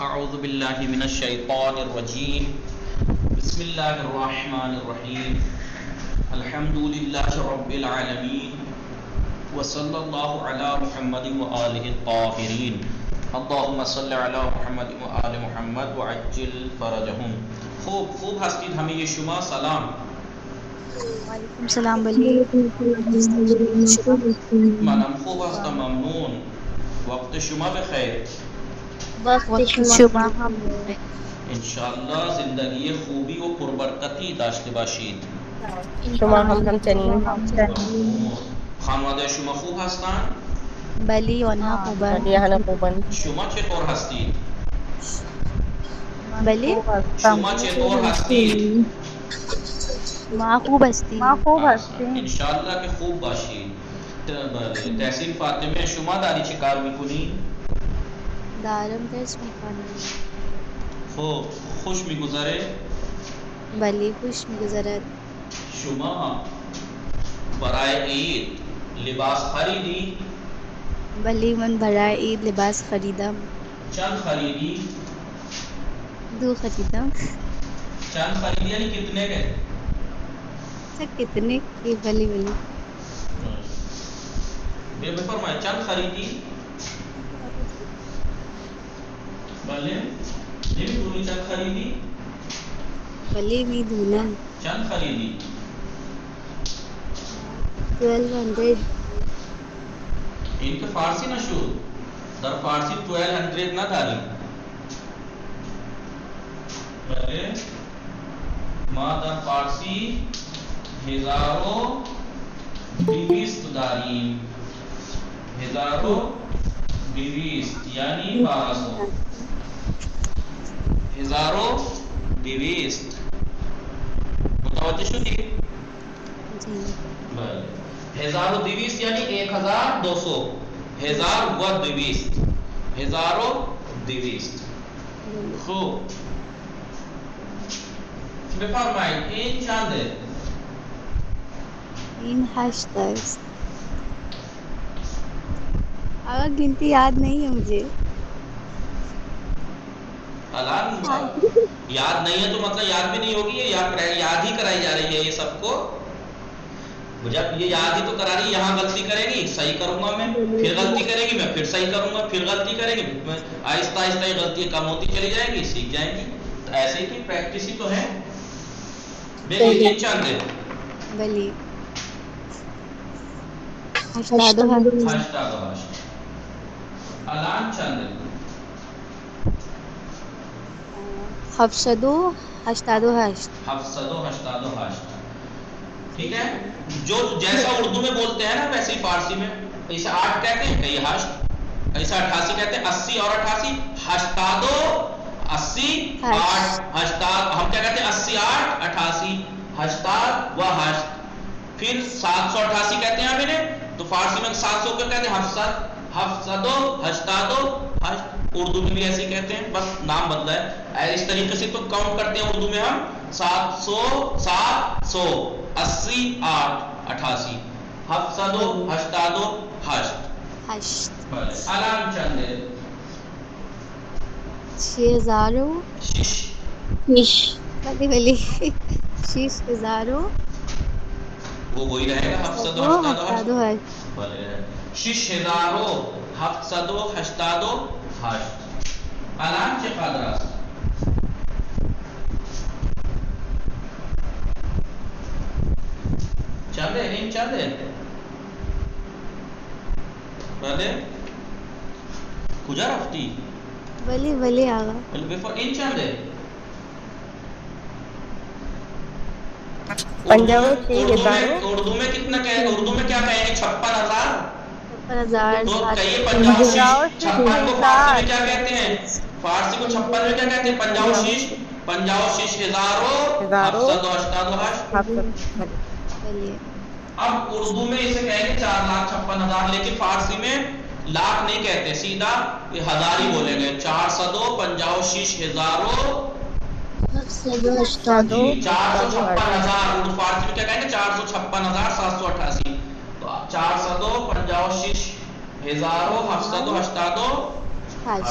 اعوذ باللہ من الشیطان الرجیم بسم اللہ الرحمن الرحیم الحمد للہ رب العالمین وصلی اللہ علی محمد وآلہ الطاہرین اللہم صلی علی محمد وآل محمد وعجل فرجہم. خوب ہستید ہمیں یہ شما سلام. وعلیکم السلام بلی. منم خوب هستم ممنون. وقت شما بخیر. وقت شما هم انشاءاللہ زندگی خوبی و پربرکتی داشته باشید. شما هم همچنین. خانواده شما خوب هستند؟ بلی آنها خوبند. ولی اهل خوبن. شما چطور هستید؟ بلی شما چطور هستید؟ ما خوب هستیم. انشاءاللہ که خوب باشید. تحصیل فاطمه شما داری چه کار میکنی؟ دارم درس میخوانم. خوب خوش میگذره؟ بلی خوش میگذرد. شما برای عید لباس خریدی؟ بلی من برای عید لباس خریدم. چند خریدی؟ 2 خریدم. چند خریدی یعنی کتنے کے؟ کتنے کی؟ بلی بفرمائے چند خریدی؟ بلے یہ بھی دونی چند خریدی؟ بلی می دونن. چند خریدی؟ 1200. این که فارسی نشد. در فارسی 1200 نداریم. بله ما در فارسی 1200 داریم. 1200 یعنی 1200. 1200 متوجه شدی؟ جی. بله 1200 یعنی 1200. 1200 1200. خوب بفرمایید این چنده؟ این 8 است. آقا گنتی یاد نہیں ہے مجھے. الان یاد نہیں ہے تو مطلب یاد بھی نہیں ہوگی. یہ یاد ہی کرائی جا رہی ہے یہ سب کو. جب یہ یاد ہی تو کرا رہی ہے. یہاں غلطی کرے گی صحیح کروں گا میں, پھر غلطی کرے گی میں پھر صحیح کروں گا, پھر غلطی کرے گی آہستہ آہستہ یہ غلطی کم ہوتی چلی جائے گی, سیکھ جائیں گی. تو ایسے ہی پریکٹس ہی تو ہے. دیکھیے چند ہے بلی 8 الان چند ہے 788. 788. ٹھیک ہے. جو جیسا اردو میں بولتے ہیں نا ویسے ہی فارسی میں ایسا 8 کہتے ہیں, کئی 8 ایسا 88 کہتے ہیں. 80 اور 88 88 80 8 88. ہم کیا کہتے ہیں 80 8 88 88 و 8. پھر 788 کہتے ہیں ہم انہیں. تو فارسی میں 700 کو کہتے ہیں 788. اردو میں بھی ایسے ہی کہتے ہیں, بس نام بدلا ہے. اس طریقے سے تو کاؤنٹ کرتے ہیں اردو میں ہم 700 700 80 8 88 788 8. الان چند ہے 6000. بلی 6000. وہ وہی رہے گا 788. 6788. الان چقدر است؟ چنده این چنده؟ بله کجا رفتی؟ بلی آقا این چنده؟ 55,000. اردو میں کتنا کہیں, اردو میں کیا کہیں گے 56,000. 56,000. تو کہیے 55. 56 کو فارسی میں کیا کہتے ہیں؟ فارسی کو 56 میں کیا کہتے ہیں؟ 55 55,788. اب اردو میں اسے کہیں گے 4,56,000, لیکن فارسی میں لاکھ نہیں کہتے, سیدھا یہ ہزار ہی بولیں گے. 455,000. 456,000 اردو فارسی میں کیا کہیں گے 456,788. تو 455,788 هاش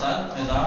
7,000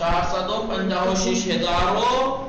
450,000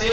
6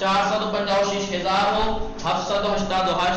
450,000 788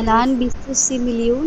الآن 26 مليون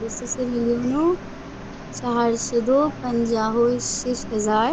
26 مليون 456,000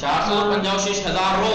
456,000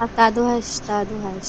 788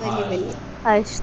بلي 8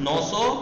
900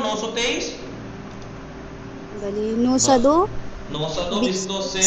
923 بلي 902 926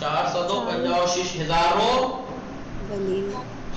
456,000 بلي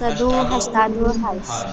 788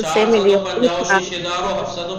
450,000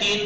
3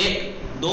1 2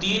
3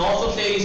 923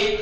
1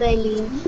بلي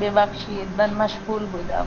ببخشید من مشغول بودم.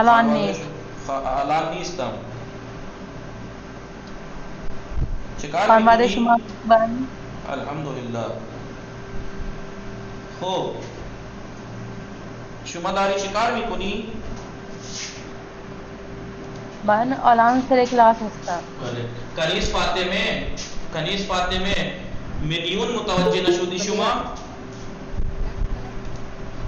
الان نیست. الان نیستم چیکار خانواده می‌کنی؟ شما خوبن؟ الحمدلله. خب شما داری چیکار میکنی؟ من الان سر کلاس هستم. بله. کنیز فاطمه میلیون متوجه نشدی شما؟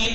3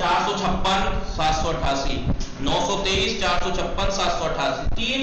456 788 923 456 788 3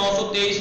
923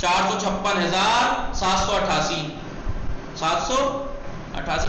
456,788 788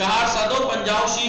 455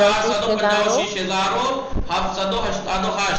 455,000 788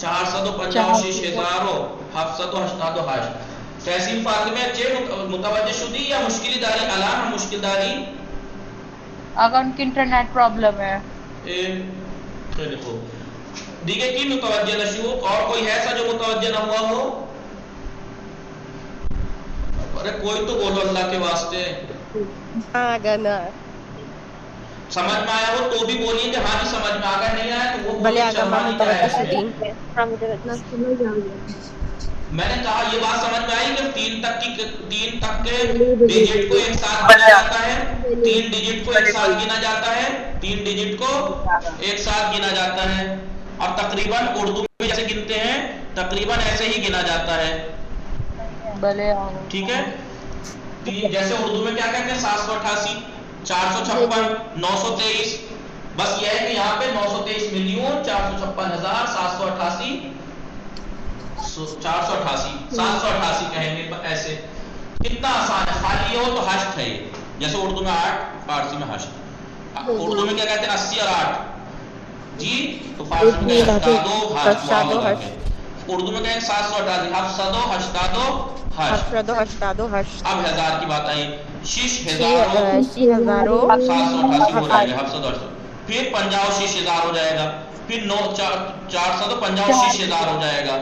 455,000 788 تحسین فاطمه چه متوجه شدی یا مشکلی داری الان هم مشکل داری؟ آقا ان کی انٹرنیٹ پرابلم ہے. خیلی خوب. دیگه کی متوجه نشو؟ اور کوئی ہے ایسا جو متوجه نہ ہوا ہو؟ ارے کوئی تو بولو اللہ کے واسطے. Ganun. سمجھ میں آیا ہو تو بھی بولیے کہ ہاں جی سمجھ میں آگا. نہیں آیا تو وہ Bali بولیے aga چلنا ma'am نہیں mutawajjih جائے. din. میں نے کہا یہ بات سمجھ میں آئی کہ تین تک کے ڈیجٹ کو ایک ساتھ گنا جاتا ہے. 3 ڈیجٹ کو ایک ساتھ گنا جاتا ہے. 3 ڈیجٹ کو ایک ساتھ گنا جاتا ہے. اور تقریباً اردو میں جیسے گنتے ہیں تقریباً ایسے ہی گنا جاتا ہے. بھلے آقا. ٹھیک ہے. جیسے اردو میں کیا کہتے ہیں 788 456 923. بس یہ ہے کہ یہاں پہ 923,456,788 788 کہیں گے ایسے. کتنا آسان ہے. خالی یہ ہو تو حشت ہے. جیسے اردو میں 8 فارسی میں حشت. اردو میں کیا کہتے ہیں 80 اور 8 جی. تو فارسی میں کہتے ہیں 788. اردو میں کہیں 788 788 اب ہزار کی بات آئی. 6,788 ہو جائے گا. 788 پھر 50,000 ہو جائے گا. پھر 450,000 ہو جائے گا.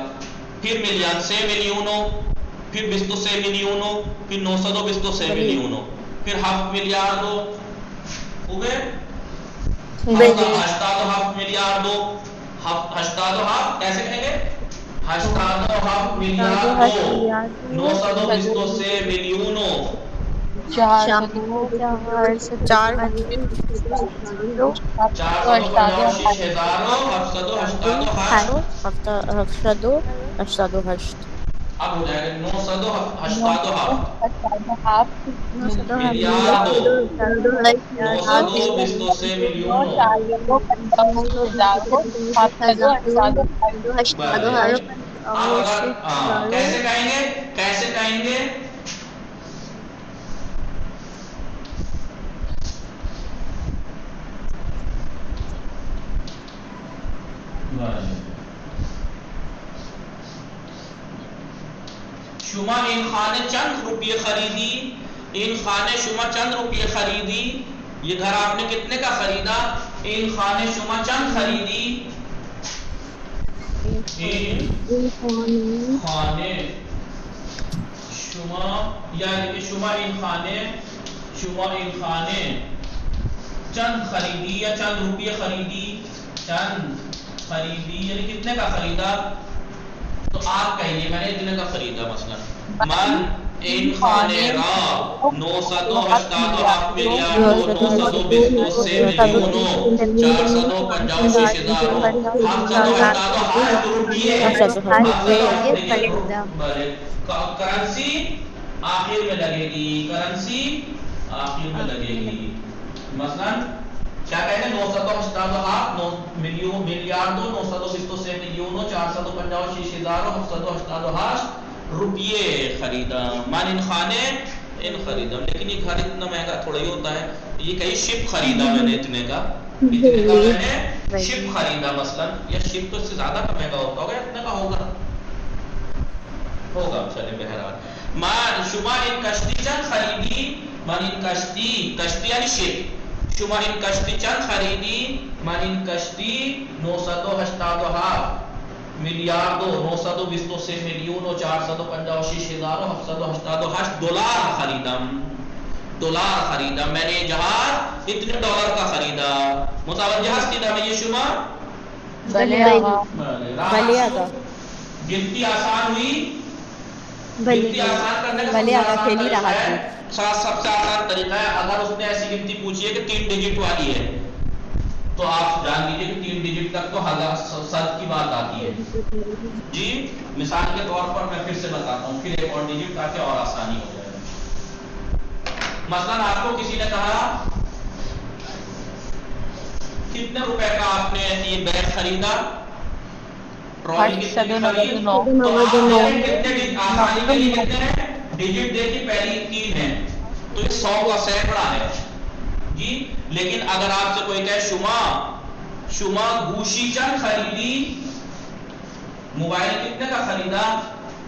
پھر ملین 6 ملینوں. پھر 26 ملینوں. پھر 926 ملینوں. پھر 7 ملیاردوں ہو گئے. 7 ملیاردوں 7 کیسے کہیں گے 7 ملیاردوں 926 ملینوں 456,788. اب ہو جائے گا 988 ملیاردوں 926 ملینوں. کیسے کہیں گے کیسے کہیں گے شما این خانه چند روپیے خریدی. این خانه شما چند روپیے خریدی. یہ گھر آپ نے کتنے کا خریدا. این خانه شما چند خریدی. این خانه شما یعنی شما این خانه چند خریدی یا چند روپیے خریدی. چند خریدی یعنی کتنے کا خریدا. تو آپ کہیے میں نے اتنے کا خریدا. مثلا من این خانه را 988 ملیاردوں 923 ملینوں 456,788 روپیے. کرنسی آخر میں لگے گی. کرنسی آخر میں لگے گی. مثلا کیا کہتے ہیں 988 ملیاردوں 923 ملینوں 456,788 روپیے خریدا. من ان خانے ان خریدا. لیکن یہ گھر اتنا مہنگا تھوڑا ہی ہوتا ہے. یہ کہیں شپ خریدا میں نے اتنے کا میں نے شپ خریدا. مثلا یہ شپ تو اس سے زیادہ کا مہنگا ہوتا ہوگا. اتنے کا ہوگا چلے بہرحال. من شما این کشتی چند خریدی. من این کشتی یعنی شپ. شما این کشتی چند خریدی. من این کشتی 988 ملیاردوں 923 ملینوں 456,788 دلار خریدم. میں نے یہ جہاز اتنے ڈالر کا خریدا. متوجہ ہستی میں یہ شما بھلے آقا. گنتی آسان ہوئی. گنتی آسان کرنے کا سب سے آسان طریقہ ہے. اگر اس نے ایسی گنتی پوچھی ہے کہ 3 ڈیجٹ والی ہے تو آپ جان لیجیے کہ 3 ڈیجٹ تک تو 1000 کی بات آتی ہے. جی مثال کے طور پر میں پھر سے بتاتا ہوں پھر ایک اور ڈیجٹ تاکہ اور آسانی ہو جائے. مثلا آپ کو کسی نے کہا کتنے روپے کا آپ نے یہ بیگ خریدا. ٹرالی کتنے کی خریدی. تو آپ آسانی کے لیے کتنے ہیں ڈیجٹ دیکھی پہلی 3 ہے تو یہ 100 کا سینکڑا ہے جی. لیکن اگر آپ سے کوئی کہے شما گوشی چند خریدی. موبائل کتنے کا خریدا.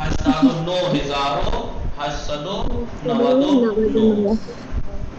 890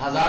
1000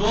2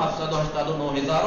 889,000।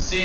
6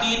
3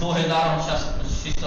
2000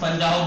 50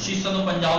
650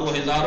2000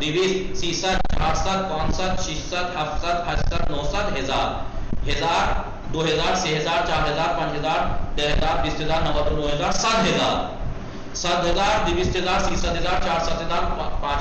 20, 60, 60, 65, 66, 67, 68, 69, 1000, 2000, 6000, 4000, 5000, 10000, 20000, 90000, 7000, 7000, 20000, 60000, 40000, 5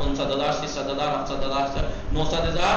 59000, 60000, 80000, 90000,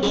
2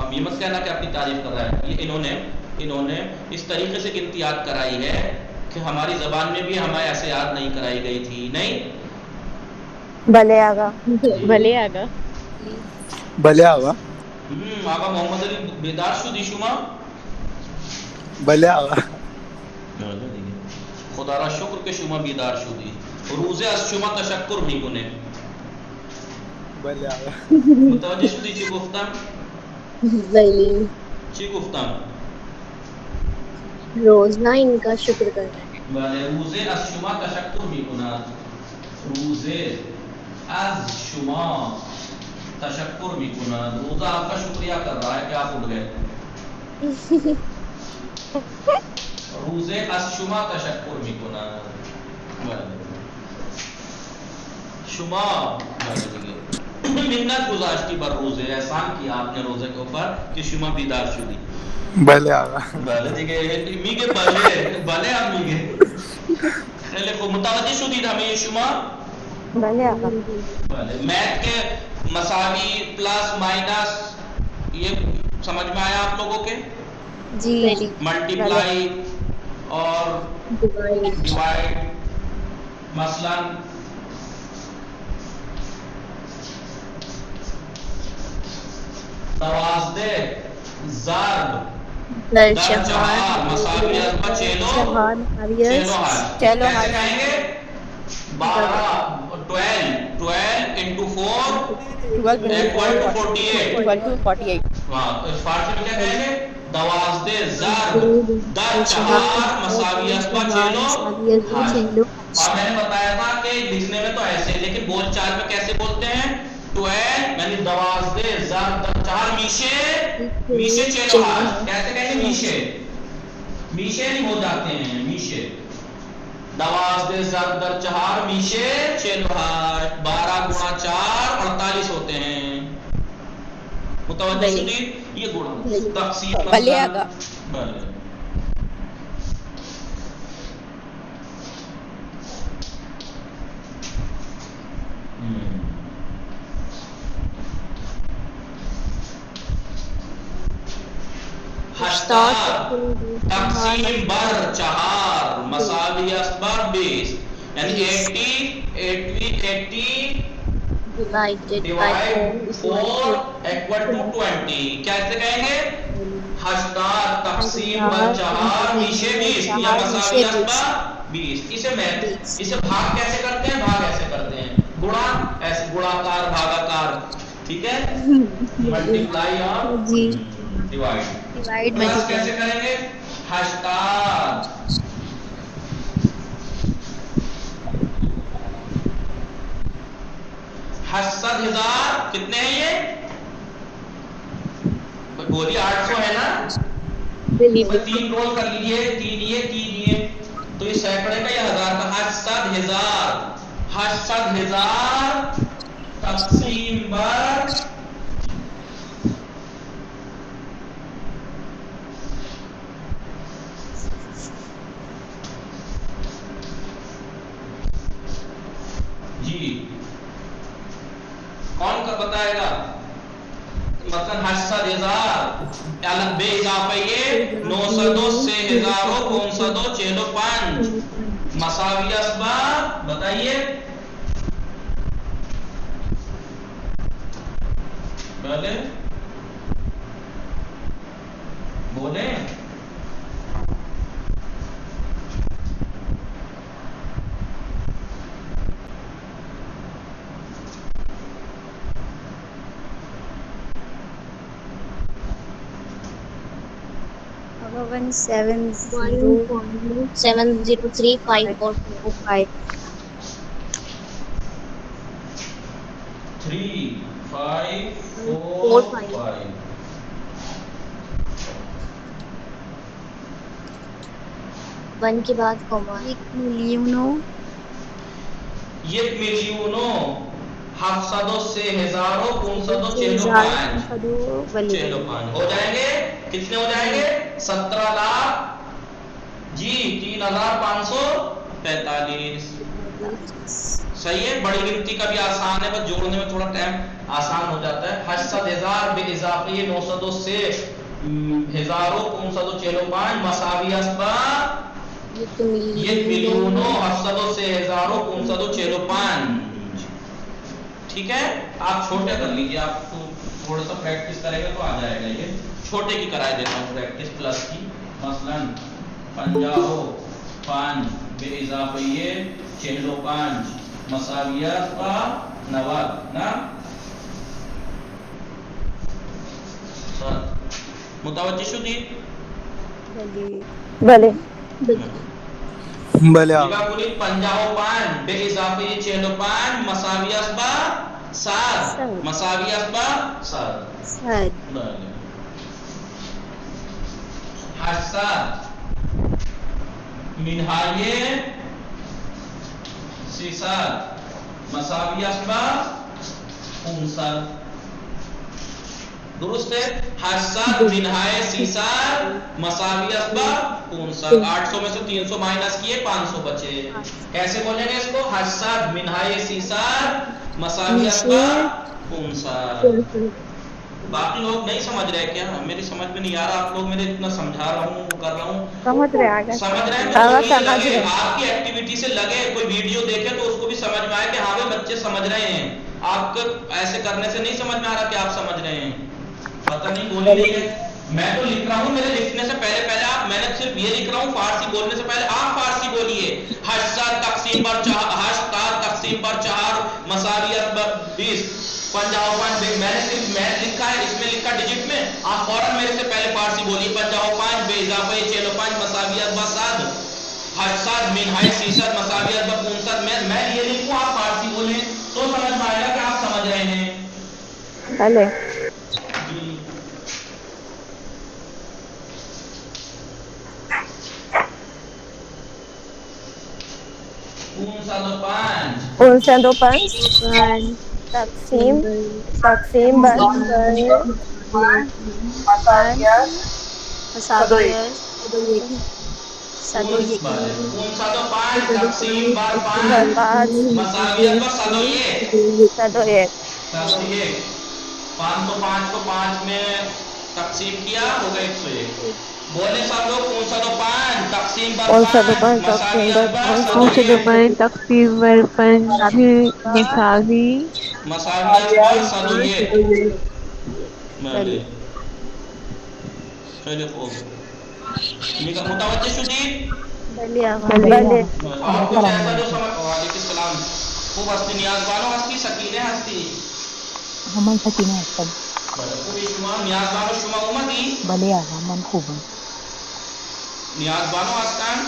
اب یہ مت کہنا کہ اپنی تعریف کر رہا ہے. یہ انہوں نے اس طریقے سے گنتی یاد کرائی ہے کہ ہماری زبان میں بھی ہمیں ایسے یاد نہیں کرائی گئی تھی. نہیں بھلے آگا. بھلے آگا. بھلے آگا. آقا محمد علی بیدار شدی شما بھلے آگا. خدا را شکر که شما بیدار شدی. روزه از شما تشکر میکنه. بھلے آگا. متوجه شدی چی گفتم؟ بلی چی گفتم؟ روزنہ ان کا شکر کرنا ہے. بله روزه از شما تشکر میکند. روزه از شما تشکر میکند. روزه آپ کا شکریہ کر رہا ہے کہ آپ اٹھ گئے. روزه از شما تشکر میکند. بله شما منت گذاشتی بر روزه، احسان کیا آپ نے روزے کے اوپر کہ شما بیدار شدی. بھلے آگا. بله دیگه میگه بله هم میگه. خیلی خوب متوجه شدید همه شما؟ بھلے آگا. بله میتھ کے مساوی پلس مائنس یہ سمجھ میں آیا آپ لوگوں کے؟ جی ملٹیپلائی اور ڈیوائڈ مثلا دوازدہ ضرب در چہار مساوی ازبا چہلو کیسے کہیں گے؟ 12 into 4 equal to 48. فارسی میں کیا کہیں گے؟ دوازدہ ضرب در چہار مساوی ازبا چہلو. اور میں نے بتایا تھا کہ لکھنے میں تو ایسے لیکن بول چال میں کیسے بولتے ہیں؟ 12 یعنی دوازدہ ضرب در چہار میشے چہلو ہاتھ. کیسے کہیں گے؟ میشے نہیں ہو جاتے ہیں میشے. دوازدہ ضرب در چہار میشے چہلو ہاتھ. 12 گنا 4 48 ہوتے ہیں. متوجہ شدید؟ یہ گنا تقسیم بھلے آگا. تقسیم بر چہار مساوی بر 20 یعنی 80 ڈیوائڈ 4 equal to 20. کیسے کہیں گے؟ 80 تقسیم بر چہار میشے 20 یا مساوی بر 20. اسے بھاگ کیسے کرتے ہیں؟ بھاگ ایسے کرتے ہیں گڑا ایسے گڑاکار بھاگاکار. ٹھیک ہے ملٹیپلائی اور ڈیوائڈ پلس کیسے کریں گے؟ 80 80,000 کتنے ہیں یہ؟ بولی 800 ہے نا. 3 رول کر لیجئے 3 یہ تو یہ سینکڑے کا یا ہزار کا. 80,000 تقسیم بر جی کون کا بتائے گا؟ مثلا 80,000 الگ بے اضافہ یہ 902 سے 1545 مساوی اسباب بتائیے. بولیں One 7035445 3,5,4,5 1 کے بعد کوما. 1 ملیونوں 703,545 ہو جائیں گے. کتنے ہو جائیں گے؟ 17 لاکھ جی 3,545. صحیح ہے. بڑی گنتی کا بھی آسان ہے, بس جوڑنے میں تھوڑا ٹائم آسان ہو جاتا ہے. 800,000 بے اضافی 900 سے 1545 مساوی اسبا یک میلیونو 700 سے 1545. ٹھیک ہے, آپ چھوٹے کر لیجیے, آپ کو تھوڑا سا پریکٹس کریں گے تو آ جائے گا. یہ چھوٹے کی کرائے دیتا ہوں پریکٹس پلس کی. مثلاً 55 بے اضافی 45 مساویات کا 90 نا. متوجہ شدی؟ بلے بھلے آگا. 55 بے اضافی 45 مساوی اسبا 7 مساوی اسبا 7. سد 800 منہائے 300 مساوی اسبا 59. درست ہے. 800 منہائے 300 مساوی اسبا 59. 800 میں سے 300 مائنس کیے 500 بچے. کیسے بولیں گے اس کو؟ 800 منہائے 300 مساوی اسبا 59. باقی لوگ نہیں سمجھ رہے کیا؟ میری سمجھ میں نہیں آ رہا. آپ لوگ میرے اتنا سمجھا رہا ہوں, کر رہا ہوں, سمجھ رہے آگے سمجھ رہے ہیں تو یہ لگے آپ کی ایکٹیویٹی سے لگے. کوئی ویڈیو دیکھے تو اس کو بھی سمجھ میں آئے کہ ہاں بھائی بچے سمجھ رہے ہیں. آپ کو ایسے کرنے سے نہیں سمجھ میں آ رہا کہ آپ سمجھ رہے ہیں. پتہ نہیں بولی نہیں ہے. میں تو لکھ رہا ہوں, میرے لکھنے سے پہلے آپ, میں نے صرف یہ لکھ رہا ہوں فارسی بولنے سے پہلے آپ فارسی بولیے. 800 تقسیم بر 8 تقسیم بر 4 مساویت بر 20 55. میں نے صرف میتھ لکھا ہے, اس میں لکھا ڈیجٹ میں. آپ فوراً میرے سے پہلے فارسی بولیے. 55 بے اضافہ 45 مساویت بر 7 800 منہائے 300 مساویت بر 59. میں یہ لکھوں, آپ فارسی بولیں تو سمجھ میں آئے گا کہ آپ سمجھ رہے ہیں. بلے جی 5 تقسیم بر مساویت صدو یک 5 تقسیم بر 5 5 مساویت بر صدو یک. 505 کو 5 میں تقسیم کیا ہوگا 101. بولے سب لوگ 505 تقسیم بر 5 مساویت بر صدو یک. تقسیم بر 5 مساوی مساویت بر صدو یک. بله خیلی خوب. متوجہ شدید؟ بلے اور کچھ ایسا جو سمجھ. وعلیکم السلام. خوب ہستی نیاز بانو هستی سکینه هستی من سکینه هستم. خوبی شما نیاز بانو شما اومدی؟ بله آقا من خوبم. نیاز بانو هستن؟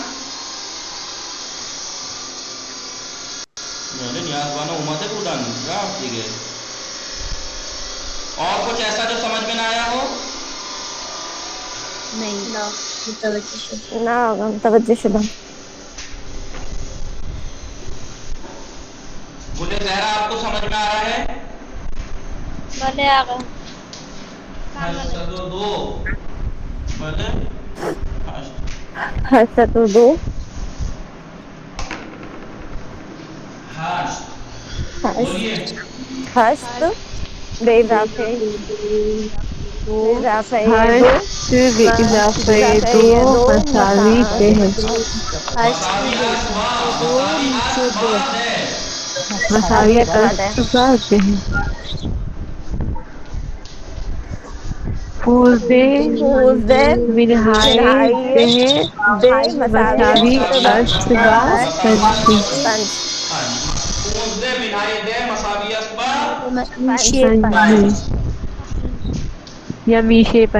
یعنی نیاز بانو اومده بودن رفت دیگه. اور کچھ ایسا جو سمجھ میں نہ آیا ہو؟ نہیں نہ ہوگا متوجہ شدہ. بولے زہرا آپ کو سمجھ میں آ رہا ہے؟ بلے آگا. 802 بولے 802 بولیے 8 بے اضافے 2 بے اضافہ 2 مساوی 6 مساوی اسباب ہے. مساوی اسبا 6 پوزے منہائے 6 بے مساوی اسبا 5 پونزدے منہائی دے مساوی اسباب میشے 5 یا میشے 5.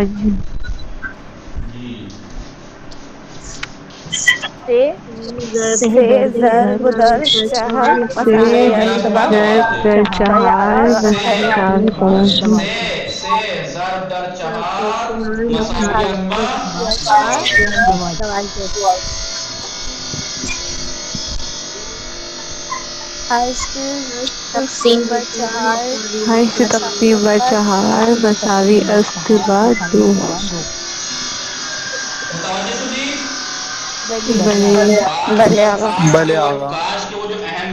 سے ضرب در چہار مساوی اسباب در 4 مساوی 5 سے ضرب در 4 مساوی اسباب 8 تقسیم بر 4 8 تقسیم بر 4 مساوی اسبا 2. متوجہ شدی؟ بلے آگا. بھلے آگا. کاش کے وہ جو اہم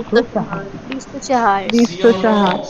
24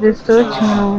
204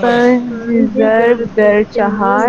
5 ضرب در 4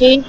20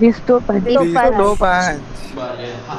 25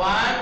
5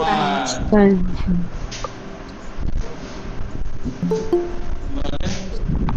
5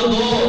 2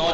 9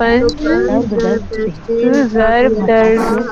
5 ضرب در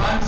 5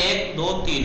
1 2 3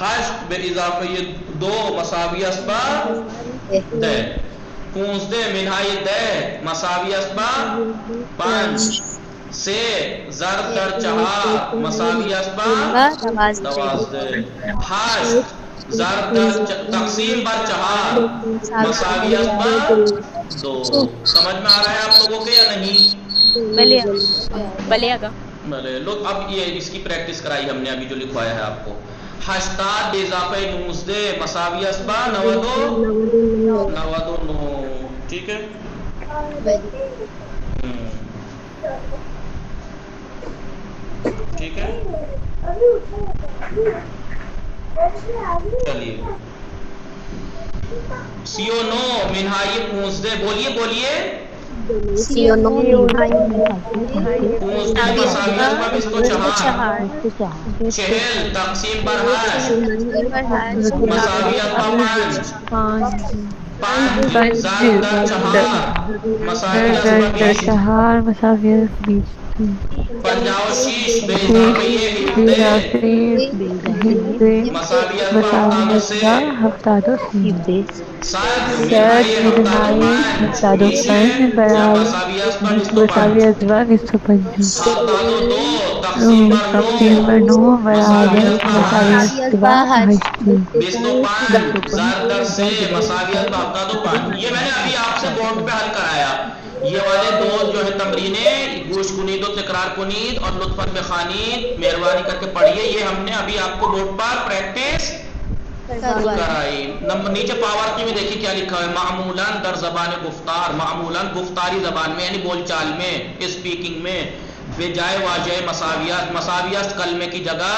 ہشت بے اضافه دو مساوی اسبا دے، پونزدے منہائی دے مساوی اسبا پانچ، سے ضرب در چہار مساوی اسبا دوازدے، ہشت ضرب در تقسیم بر چہار مساوی اسبا دو۔ سمجھ میں آ رہا ہے آپ لوگوں کے یا نہیں؟ بلے آگا بھلے لوگ اب یہ اس کی پریکٹس کرائی ہم نے ابھی جو لکھوایا ہے آپ کو۔ ہشتاد بے اضافہ نوزدے مساوی اسبا نودو نو، ٹھیک ہے؟ ٹھیک ہے، چلیے سیو نو منہائی پونزدے، بولیے بولیے، سیونو پونزدے مساوی اسبا بیس تو چہار، چہل تقسیم بر ہشت مساوی اسبا پانچ، پانچ ضرب در چہار مساوی اسبا بیس، چہار مساوی بیس، پنجاو شیش بے اضافہ ہفتے مساوی اسبا سے، ہفتاد و سات سات منہائی ہفتاد و میشے پنج یا برابر مساوی اسبا بیس تو مساوی پانچ، ازبا بیس و پنج، ہفتاد و دو تقسیم بر تقسیم بر نو نو مساوی برابر اسبا مساوی ہشت، ازبا ہشت، بیس تو پانچ ضرب در سے مساوی اسبا ہفتاد و پانچ۔ یہ میں نے ابھی آپ سے بورڈ پہ حل کرایا، یہ والے دو جو ہے تمرینیں گوش کنید و تکرار کنید اور لطفاً بخوانید، مہربانی کر کے پڑھیے، یہ ہم نے ابھی آپ کو بورڈ پر پریکٹس کرائی۔ نمبر نیچے پاور کی میں دیکھیے کیا لکھا ہے، معمولاً در زبان گفتار، معمولاً گفتاری زبان میں یعنی بول چال میں، اسپیکنگ میں، بجائے واجہ مساویات، مساویات کلمے کی جگہ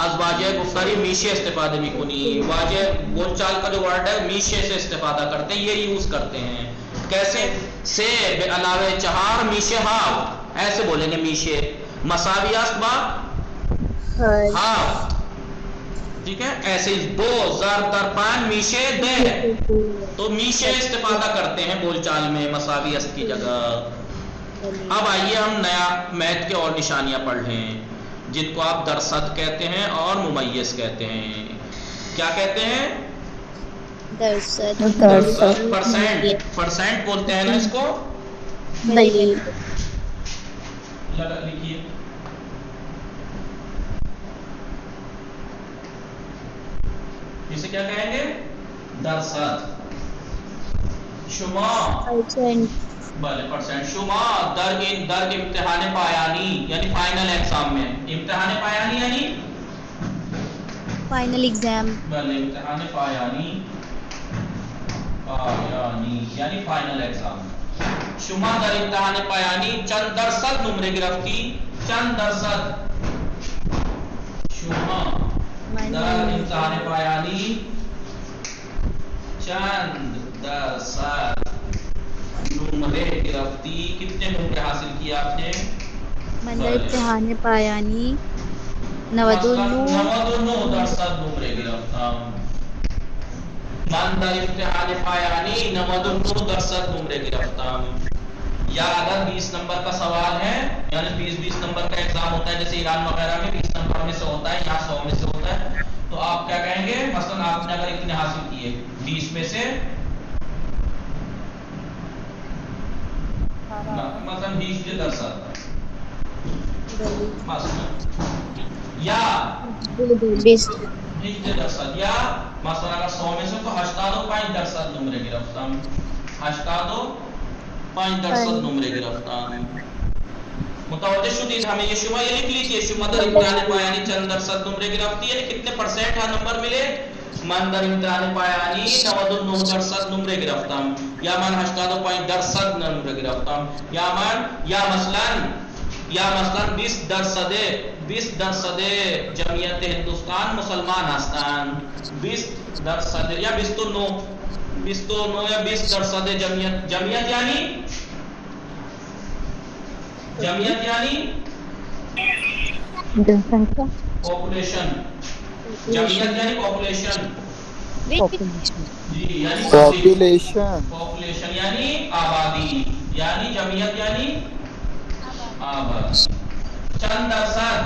از واجہ گفتاری میشے استفادہ بھی کنی، واجہ بول چال کا جو ورڈ ہے میشے سے استفادہ کرتے ہیں، یہ یوز کرتے ہیں۔ کیسے؟ سے بے علاوہ چہار میشے ہاف، ایسے بولیں گے میشے، مساویات با ہاف، ٹھیک ہے؟ ایسے دو ضرب در پانچ میشے دے، تو میشے استفادہ کرتے ہیں بول چال میں مساوی است کی جگہ۔ اب آئیے ہم نیا میتھ کے اور نشانیاں پڑھ لیں، جن کو آپ درصد کہتے ہیں اور ممیز کہتے ہیں۔ کیا کہتے ہیں؟ درصد، پرسینٹ، پرسینٹ بولتے ہیں نا اس کو، لکھیے اسے کیا کہیں گے؟ درصد۔ شما بلے پرسینٹ، شما در امتحان پایانی یعنی فائنل ایگزام میں، امتحان پایانی یعنی فائنل ایگزام، بلے امتحان پایانی یعنی فائنل ایگزام، شما در امتحان پایانی چند درصد نمرے گرفتی؟ چند درصد؟ شما در امتحان پایانی چند درصد نمرے گرفتی؟ کتنے نمرے حاصل کیے آپ نے؟ من در امتحان پایانی 99 درصد نمرے گرفتم، من در امتحان پایانی 99 درصد نمرے گرفتم۔ یا اگر 20 نمبر کا سوال ہے، یعنی 20 نمبر کا ایگزام ہوتا ہے، جیسے ایران وغیرہ میں 20 نمبر میں سے ہوتا ہے، یہاں 100 میں سے ہوتا ہے، تو آپ کیا کہیں گے؟ مثلا آپ نے اگر اتنے حاصل کیے 20 میں سے مثلا 20 درصد یا 20 درصد، یا مثلا اگر 100 میں سے تو 85 درصد نمرے گرفتم، 85 درصد نمرے گرفتم۔ متوجہ شدید؟ ہمیں یہ شما یہ لکھ لیجیے، شما در امتحان پایانی چند درصد نمرے گرفتی، یعنی کتنے پرسینٹ نمبر ملے؟ من در امتحان پایانی 99 درصد نمرے گرفتم، یا من 85 درصد نمرے گرفتم، یا مثلا 20 درصد جمعیت ہندوستان مسلمان هستند، 20 درصد یا 29 یا 20 درصد جمعیت یعنی جن سنکھیا، پاپولیشن، جمعیت یعنی پاپولیشن، جی یعنی پاپولیشن یعنی آبادی، یعنی جمعیت یعنی آبادی۔ چند درصد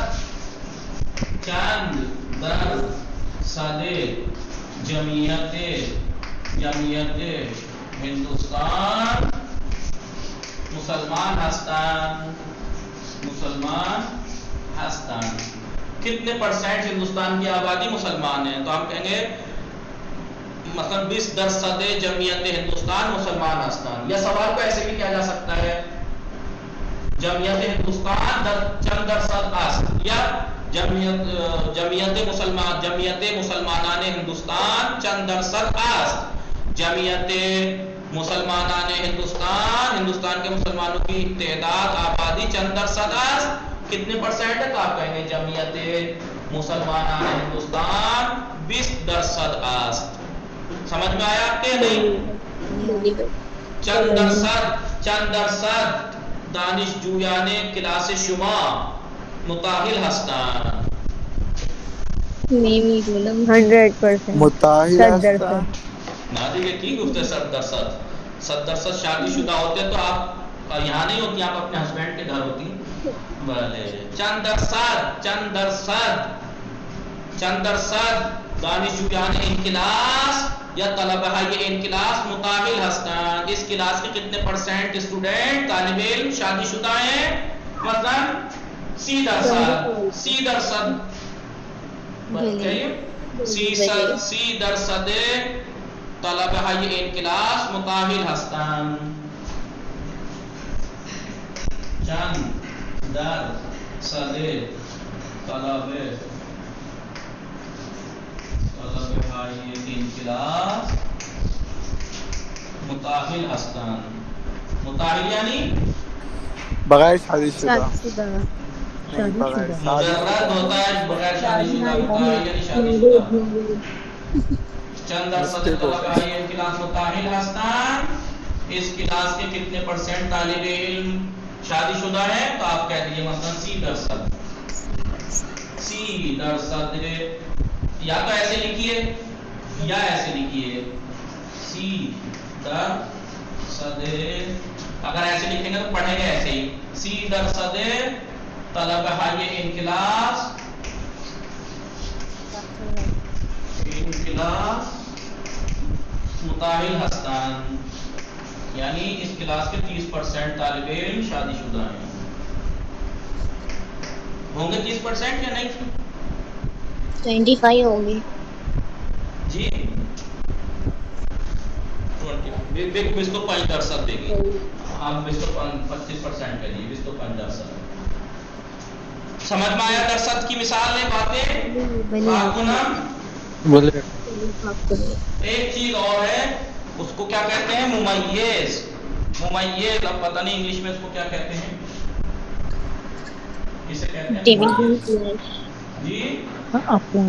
صدر جمعیت ہندوستان مسلمان ہستان. کتنے پرسنٹ ہندوستان کی آبادی مسلمان ہے؟ تو ہم کہیں گے مثلا 20% جمعیت ہندوستان مسلمان ہستان. یا سوال کو ایسے بھی کیا جا سکتا ہے جمعیت ہندوستان چند درصد است، یا جمعیت مسلمانان ہندوستان چند درصد است. جمعیت مسلمانان ہندوستان کے مسلمانوں کی تعداد آبادی چند درصد است، کتنے پرسنٹ ہے؟ تو آپ کہیں گے جمعیت مسلمانان ہندوستان 20% است. سمجھ میں آیا آپ کے نہیں؟ چند درصد دانشجویان کلاس شما متاہل ہستند. 100%. متاہل صد ہستند. درصد. نہ دیکھیے کی گفتے 100% شادی شدہ ہوتے تو آپ یہاں نہیں ہوتی، آپ اپنے ہسبینڈ کے گھر ہوتی. بھلے چند درصد دانشجویان ان کلاس یا طلبہ یہ ان کلاس متاہل ہستند. اس کلاس کے کتنے پرسنٹ اسٹوڈنٹ طالب علم شادی شدہ ہیں؟ مثلا 30%. سی درصد طلبہ یہ ان کلاس متاہل ہستند. چند درصد طلبہ یہ ان کلاس متاہل ہستند. متاہل یعنی بغیر شادی شدہ. شادی بغیر شدہ. شادی مجرد ہوتا ہے بغیر شادی شدہ، متاہل یعنی شادی شدہ. چند درصد طلبہ یہ ان کلاس متاہل ہستند. اس کلاس کے کتنے پرسنٹ طالب علم شادی شدہ ہے؟ تو آپ کہہ دیجیے مثلا 30%. یا تو ایسے لکھیے یا ایسے لکھیے 30%. اگر ایسے لکھیں گے تو پڑھیں گے ایسے ہی 30% طلبہ یہ ان کلاس متاہل ہستند. یعنی اس کلاس کے 30% طالب علم شادی شدہ ہیں. ہوں گے 30% یا نہیں؟ 25 ہوں گے. جی 25% دے گی. آپ 25% کریے 25%. سمجھ میں آیا درصد کی مثال ہے باتیں؟ بات کو نا بولے ایک چیز اور ہے، اس کو کیا کہتے ہیں؟ ممیز. اب پتہ نہیں انگلش میں اس کو کیا کہتے ہیں. اسے کہتے ہیں ڈویژن ممیز. فلیش. جی اپون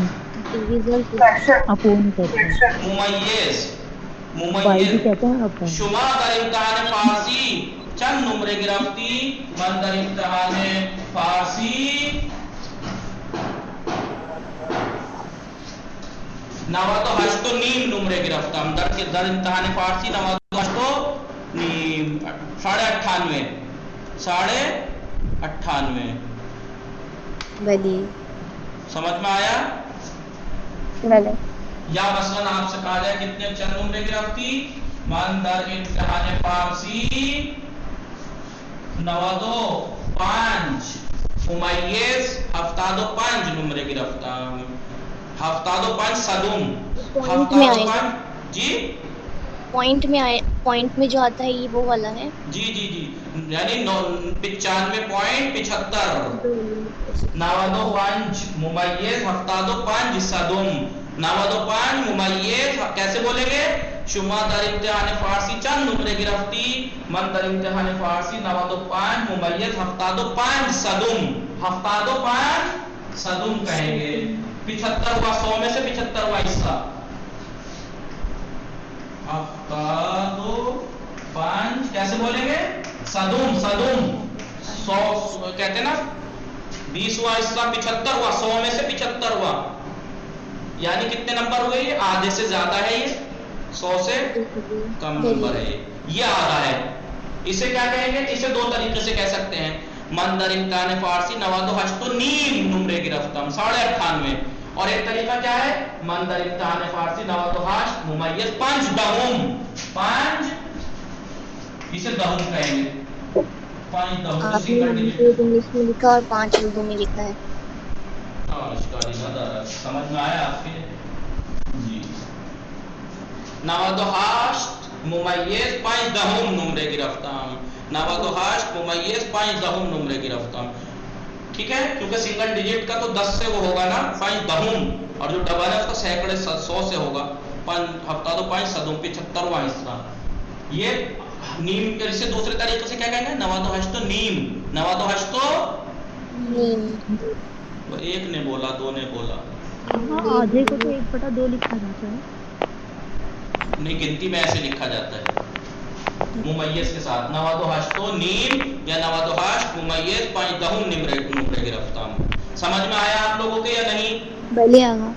ڈویژن فلیش. اپون کہتے ہیں. ممیز. بائی بھی کہتے ہیں اپون. شما در امتحان فارسی چند نمرے گرفتی؟ من در امتحان فارسی 98.5 نمرے گرفتم. در امتحان فارسی 98.5 98.5. بلی. سمجھ میں آیا؟ یا مثلا آپ سے کہا جائے کتنے چند نمرے گرفتی؟ من در امتحان فارسی 95 ممیز 75 نمرے گرفتم. 75 صدم. پوائنٹ میں آئے گا. جی پوائنٹ میں جو آتا ہے یہ وہ والا ہے. جی یعنی 95.75. 95 ممیز 75 صدم. 95 ممیز کیسے بولیں گے؟ شما در امتحان فارسی چند نمرے گرفتی؟ من در امتحان فارسی 95 ممیز 75 صدم. 75 صدم کہیں گے. 75 ہوا 100 میں سے 75 ہوا حصہ. 75 کیسے بولیں گے؟ صدم. 100 کہتے ہیں نا 20 ہوا حصہ 75 ہوا 100 میں سے 75 ہوا. یعنی کتنے نمبر ہوئے؟ یہ آدھے سے زیادہ ہے، یہ 100 سے کم نمبر ہے. یہ آدھا ہے. اسے کیا کہیں گے؟ اسے دو طریقے سے کہہ سکتے ہیں. من در امتحان فارسی 98.5 نمرے گرفتم 98.5. اور ایک طریقہ کیا ہے من در امتحان فارسی نواد و حشر ممیز پنج دہم پنج اسے دہم کہیں گے پانچ دہم آپ نے سنگل ڈیجٹ انگلش میں لکھا اور 5 اردو میں لکھا ہے. اشکالی ندارد سمجھ میں آیا آپ کے جی نود و هشت ممیز 5 دهم نمره گرفتم 98 ممیز 5 دهم نمره گرفتم ٹھیک ہے کیونکہ سنگل ڈیجٹ کا تو 10 سے وہ ہوگا نا 5 دهم اور جو ڈبل ہے اس کا سینکڑے 100 سے ہوگا 5 ہفتہ تو 5 صدوں 75واں حصہ یہ نیم کے سے دوسرے طریقے سے کیا کہیں گے 98 تو نیم 98 تو ایک نے بولا دو نے بولا ہاں آدھے کو تو 1/2 لکھا جاتا ہے. نہیں گنتی میں ایسے لکھا جاتا ہے ممیز کے ساتھ 98 تو نیم یا 98 ممیز 5 دہم نمرے گرفتم. سمجھ میں آیا آپ لوگوں کے یا نہیں؟ بھلے آگا.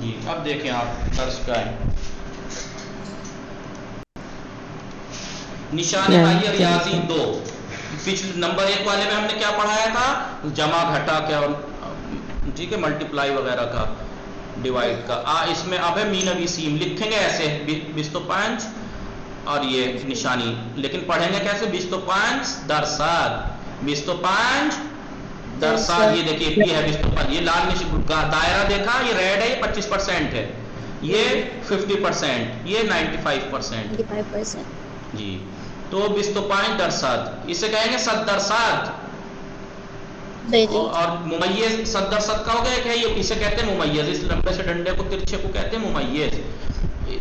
جی اب دیکھیں آپ درس کا ہے نشان آئیے ریاضی 2 پچھلے نمبر 1 والے میں ہم نے کیا پڑھایا تھا جمع گھٹا کیا ٹھیک ہے ملٹیپلائی وغیرہ کا ڈیوائڈ کا اس میں اب ہے مین وسیم لکھیں گے ایسے 25 اور یہ نشانی لیکن پڑھیں گے کیسے 25 درصد 25 درصد یہ دیکھیے یہ ہے 25 یہ لال دائرہ دیکھا یہ ریڈ ہے یہ 25% ہے یہ 50% یہ 95% جی تو 25 درصد اسے کہیں گے 70%. اور ممیز 70% کا ہو گیا کہ یہ اسے کہتے ہیں ممیز اس لمبے سے ڈنڈے کو ترچھے کو کہتے ہیں ممیز.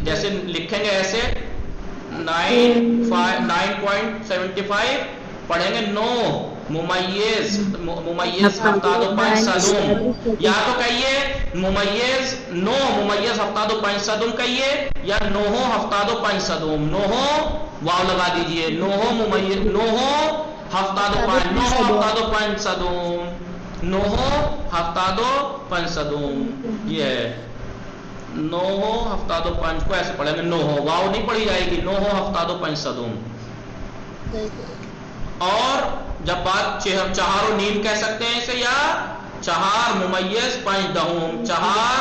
جیسے لکھیں گے ایسے 9.75 پڑھیں گے 9 ممیز 75 صدم یا تو کہیے ممیز 9 ممیز 75 صدم کہیے یا 9 75 صدم 9 واو لگا دیجئے 9 ممیز 9 75 صدم 9 75 صدم یہ ہے 9 75 کو ایسے پڑھیں گے 9 واو نہیں پڑھی جائے گی 9 75 صدم. اور جب بات چہار و نیم کہہ سکتے ہیں اسے یا چہار ممیز 5 دہم چہار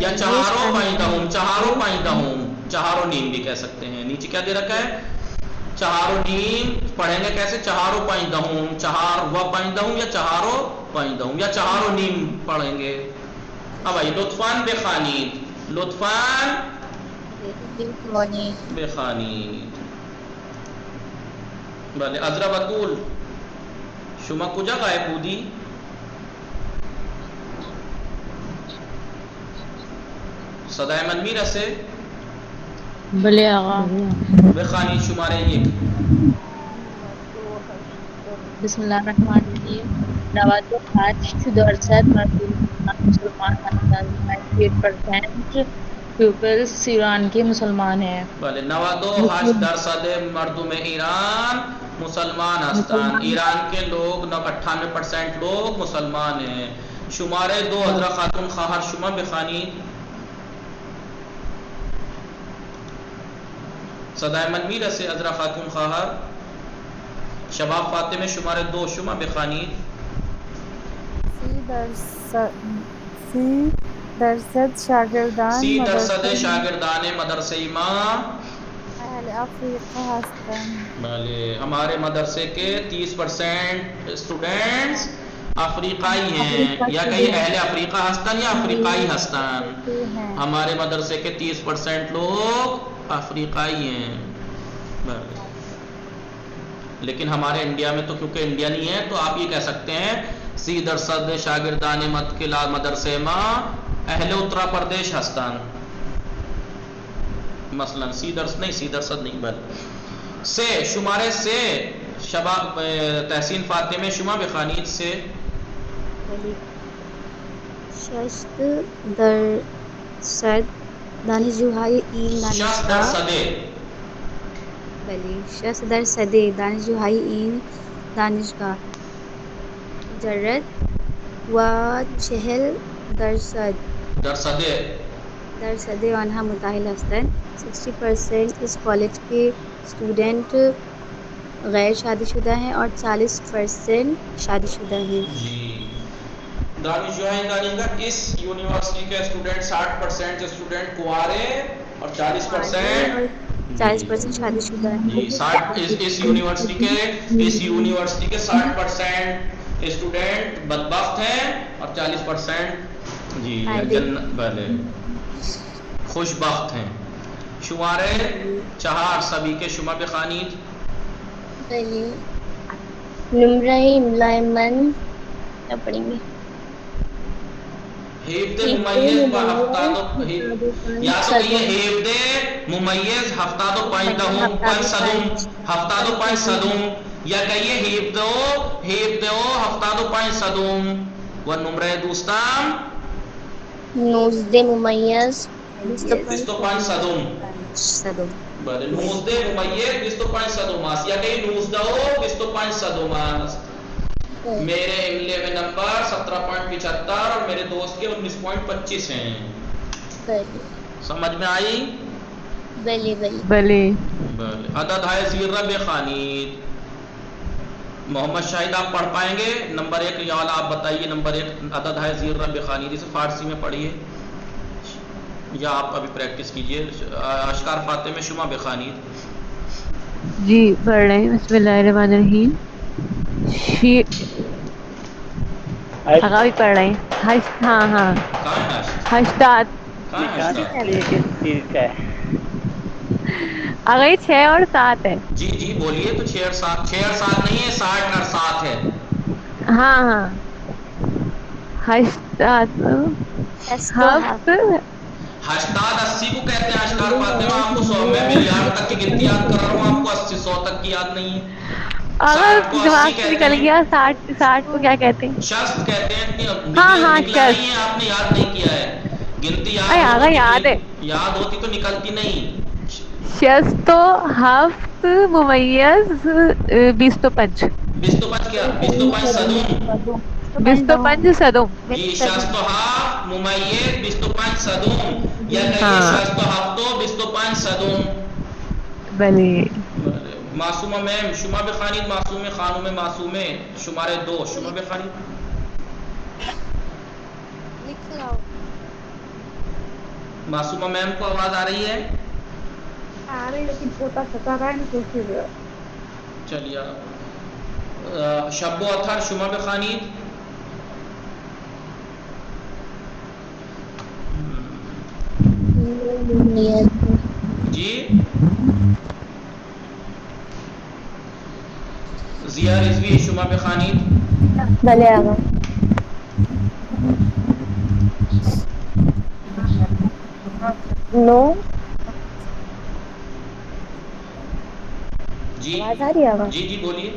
یا چہاروں 5 دہم چہاروں 5 دہم چہار و نیم بھی کہہ سکتے ہیں. نیچے کیا دے رکھا ہے چہار و نیم پڑھیں گے کیسے چہاروں 5 دہم چہار و 5 دہم یا چہاروں 5 دہم یا چہار و نیم پڑھیں گے. اب آئیے لطفاً بخانید لطفاً بخانید بله ازرا بطول شما کجا غایب بودی؟ صدای من میرسه؟ بله آقا. بخوانید شماره 1 بسم الله الرحمن الرحیم 98% مسلمان ہیں 98% پیپلز ایران کے مسلمان ہیں. بله 98% مردم ایران مسلمان هستند. ایران کے لوگ 98% لوگ مسلمان ہیں. شماره 2 حضرت خاتون خواهر شما بخوانید. صدای من میرسه حضرت خاتون خواهر شباب فاطمه شماره 2 شما بخوانید. 30% شاگردان 30% شاگردان مدرسه امام اهل افریقا هستند. بله ہمارے مدرسے کے 30% اسٹوڈنٹس افریقائی ہیں یا کہیں اہل افریقہ ہستن یا افریقائی ہستن. ہمارے مدرسے کے 30% لوگ افریقائی ہیں. بله لیکن ہمارے انڈیا میں تو کیونکہ انڈیا نہیں ہے تو آپ یہ کہہ سکتے ہیں 30% شاگردان مدرسے ما اہل اتر پردیش ہستن. مثلا 30% نہیں بل سے شمارے سے شباب تحسین فاطمه شما بخوانید سے 60% دانشجوهای این دانشگاه 60% دانشجوهای این دانشگاه مجرد و 40% آنها متأهل هستند. 60% اس کالج کے اسٹوڈنٹ غیر شادی شدہ ہیں اور 40% شادی شدہ ہیں. جی دانش جو ہے دانش کا اس یونیورسٹی کے اسٹوڈنٹ 60% اسٹوڈنٹ کنوارے اور 40% 40% شادی شدہ ہے. جی 60 اس یونیورسٹی کے 60% اسٹوڈنٹ بدبخت ہیں اور 40% جی بھلے خوش بخت ہیں. شمارے 4 سبھی کے شما بخوانید. نمرہ املائے من کیا پڑھیں گے؟ ہیبد ممیز با ہفتاد یا تو یہ ہیبد ممیز ہفتاد و پانچ دہم پانچ صدم ہفتاد و پانچ صدم یا کہیے ہیبد ہفتاد و پانچ صدم. و نمرہ دوستان 19 ممیز 25 صدم. بله 19 ممیز 25 صدم یا کہیے 19 25 صدم. میرے املے میں نمبر 17.75 اور میرے دوست کے 19.25 ہیں. سمجھ میں آئی؟ بلی بلے. عدد ہے زیرہ بخوانید. محمد شاہد آپ پڑھ پائیں گے؟ نمبر 1 یا والا آپ بتائیے. نمبر 1 عدد ہے زیرہ بخوانید. اسے فارسی میں پڑھیے یا آپ ابھی پریکٹس کیجئے. اشکار فاتح میں شما بخوانید. جی پڑھ رہے ہیں. بسم اللہ الرحمن الرحیم. آگا بھی پڑھ رہے ہیں. ہاں ہشتاد. آگا یہ 6 اور 7 ہے. جی بولیے. تو 6 اور 7 نہیں ہے، 60 اور 7 ہے. ہاں ہشتاد. ہشتاد 80 کو کہتے ہیں. اشکار فاطمہ آپ کو 100 میں ملیارڈ تک کی گنتی یاد کر رہا ہوں، آپ کو 80 100 تک کی یاد نہیں ہے. اگر دماغ سے نکل گیا. 60 کو کیا کہتے ہیں؟ شست کہتے ہیں. ہاں نکلا نہیں ہے، آپ نے یاد نہیں کیا ہے. گنتی یاد ہے. یاد ہوتی تو نکلتی نہیں. 6 7 ممیز 20 کیا 25 صدم. 25 صدم. جی 67 ممیز 25 صدم یا کہیے 67 25 صدم. بلے. معصومہ میم شما بخوانید. معصوم خانم معصومے شمارے 2 شما بخوانید. معصومہ میم کو آواز آ رہی ہے؟ چلیے. شب و اطہر شما بخوانید. جی ضیاء رضوی شما بخوانید. بھلے آگا. نو. جی آواز آ رہی ہے آگا؟ جی بولیے.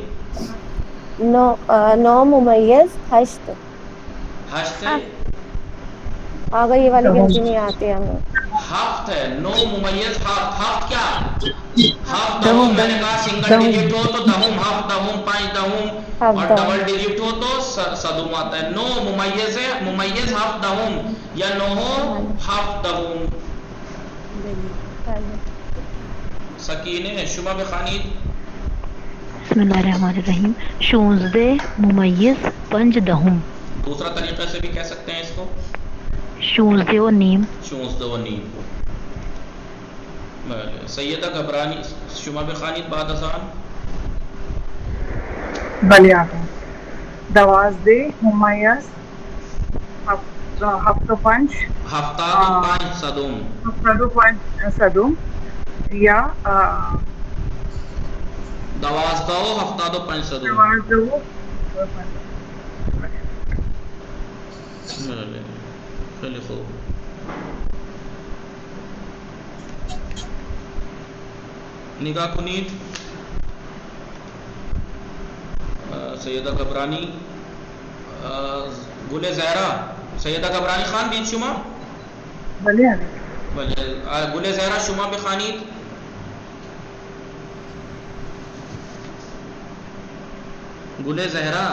9 ممیز 8. آگا یہ والی گنتی نہیں آتی ہمیں. ہفت ہے. 9 ممیز ہفت کیا ہفت دہم. میں نے کہا سنگل ڈیجٹ ہو تو دہم ہفت دہم 5 دہم اور ڈبل ڈیجٹ ہو تو صدم آتا ہے. 9 ممیز ہے. ممیز ہفت دہم یا 9 ہفت دہم. سکینہ شما بخوانید. بسم اللہ الرحمن الرحیم. 16 ممیز 5 دہم. دوسرا طریقہ سے بھی کہہ سکتے ہیں اس کو 16 و نیم. 16 و نیم. سیدہ گھبرانی شما بخوانید بعد ازان. بلے آگا. 12 ممیز 75 صدم. 75 صدم یا 12 75 صدم. خیلی خوب. نگاہ کنید. سیدہ گھبرانی گل زہرا. سیدہ گھبرانی خان بیچ شما. بلے گل زہرا شما بخوانید. گل زہرا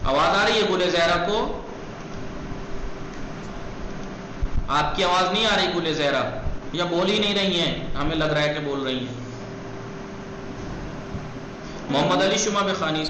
آواز آ رہی ہے؟ گل زہرا کو آپ کی آواز نہیں آ رہی؟ گل زہرا یا بول ہی نہیں رہی ہیں؟ ہمیں لگ رہا ہے کہ بول رہی ہیں. محمد علی شما بخوانید.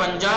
50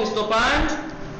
25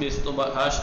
28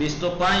25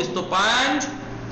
25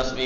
10